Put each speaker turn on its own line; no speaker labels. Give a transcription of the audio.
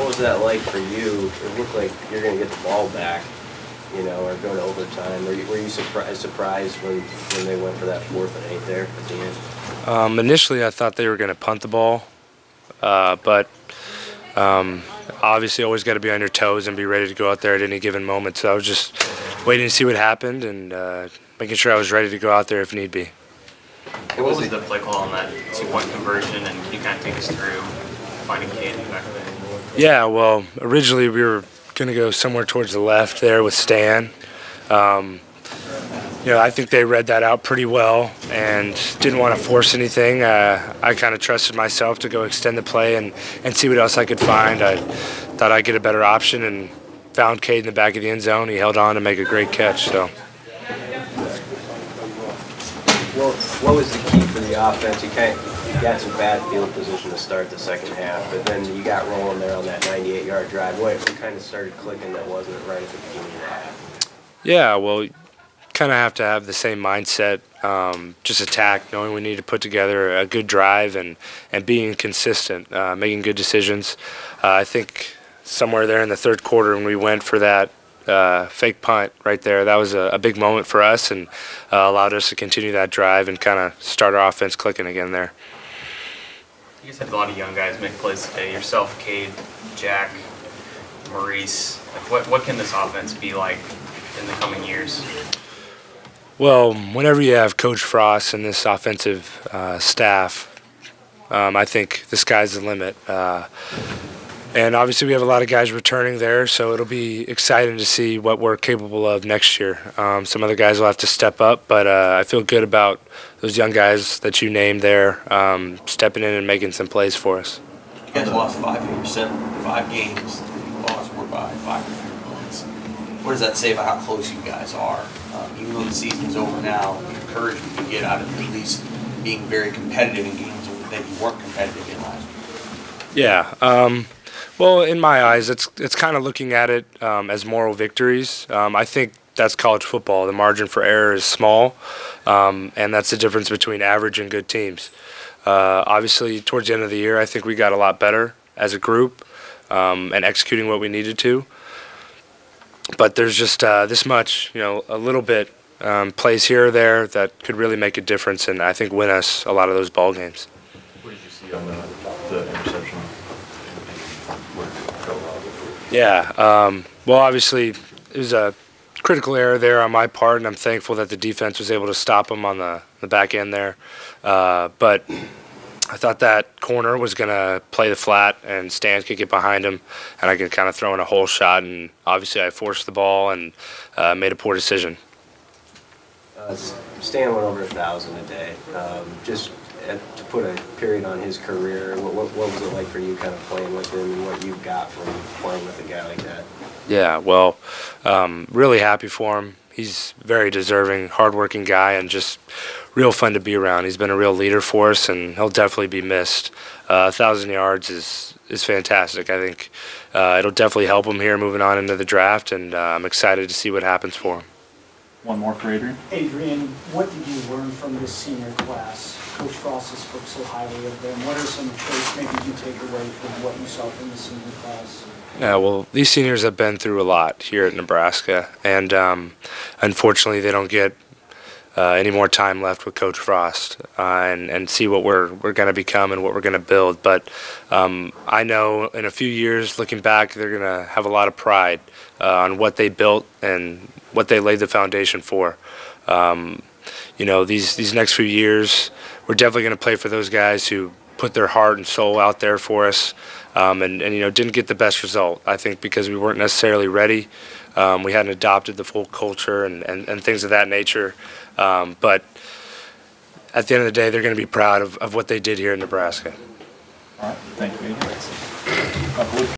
What was that like for you? It looked like you're going to get the ball back, you know, or go to overtime. Were you surprised when they went for that 4th and 8 there at the end?
Initially, I thought they were going to punt the ball, but obviously always got to be on your toes and be ready to go out there at any given moment. So I was just waiting to see what happened and making sure I was ready to go out there if need be.
What was the play call on that 2-point conversion, and can you kind of take us through finding Candy back there?
Yeah, well, originally we were going to go somewhere towards the left there with Stan. You know, I think they read that out pretty well and didn't want to force anything. I kind of trusted myself to go extend the play and see what else I could find. I thought I'd get a better option and found Cade in the back of the end zone. He held on to make a great catch. So.
Well, what was the key for the offense? You got some bad field position to start the second half, but then you got rolling there on that 98-yard drive. What kind of started clicking that wasn't right at the beginning of the half?
Yeah, well, you kind of have to have the same mindset, just attack, knowing we need to put together a good drive and being consistent, making good decisions. I think somewhere there in the third quarter when we went for that fake punt right there, that was a big moment for us and allowed us to continue that drive and kind of start our offense clicking again there.
You guys had a lot of young guys make plays today. Yourself, Cade, Jack, Maurice. Like what can this offense be like in the coming years?
Well, whenever you have Coach Frost and this offensive staff, I think the sky's the limit. And obviously we have a lot of guys returning there, so it'll be exciting to see what we're capable of next year. Some other guys will have to step up, but I feel good about those young guys that you named there stepping in and making some plays for us.
You guys lost 5 games. The loss were by 5 points. What does that say about how close you guys are? Even though the season's over now, the encouragement you get out of at least being very competitive in games that you weren't competitive in last year.
Yeah. Well, in my eyes, it's kind of looking at it as moral victories. I think that's college football. The margin for error is small, and that's the difference between average and good teams. Obviously, towards the end of the year, I think we got a lot better as a group and executing what we needed to. But there's just this much, you know, a little bit plays here or there that could really make a difference and I think win us a lot of those ball games.
What did you see on the interception?
Yeah, well, obviously, it was a critical error there on my part, and I'm thankful that the defense was able to stop him on the back end there. But I thought that corner was going to play the flat, and Stan could get behind him, and I could kind of throw in a hole shot, and obviously I forced the ball and made a poor decision.
Stan went over 1,000 a day. Just to put a period on his career, what was it like for you kind of playing with him and what you got from playing with a guy like that?
Yeah, well, really happy for him. He's very deserving, hardworking guy, and just real fun to be around. He's been a real leader for us, and he'll definitely be missed. 1,000 yards is fantastic. I think it'll definitely help him here moving on into the draft, and I'm excited to see what happens for him.
One more for Adrian.
Adrian, what did you learn from this senior class? Coach Frost has spoke so highly of them. What are some traits maybe you take away from what you saw from the senior class?
Yeah, well, these seniors have been through a lot here at Nebraska, and unfortunately they don't get any more time left with Coach Frost and see what we're going to become and what we're going to build. But I know in a few years, looking back, they're going to have a lot of pride on what they built and what they laid the foundation for. You know, these next few years, we're definitely going to play for those guys who put their heart and soul out there for us and you know, didn't get the best result, I think, because we weren't necessarily ready. We hadn't adopted the full culture and things of that nature. But at the end of the day, they're going to be proud of what they did here in Nebraska.
All right. Thank you, Adrian.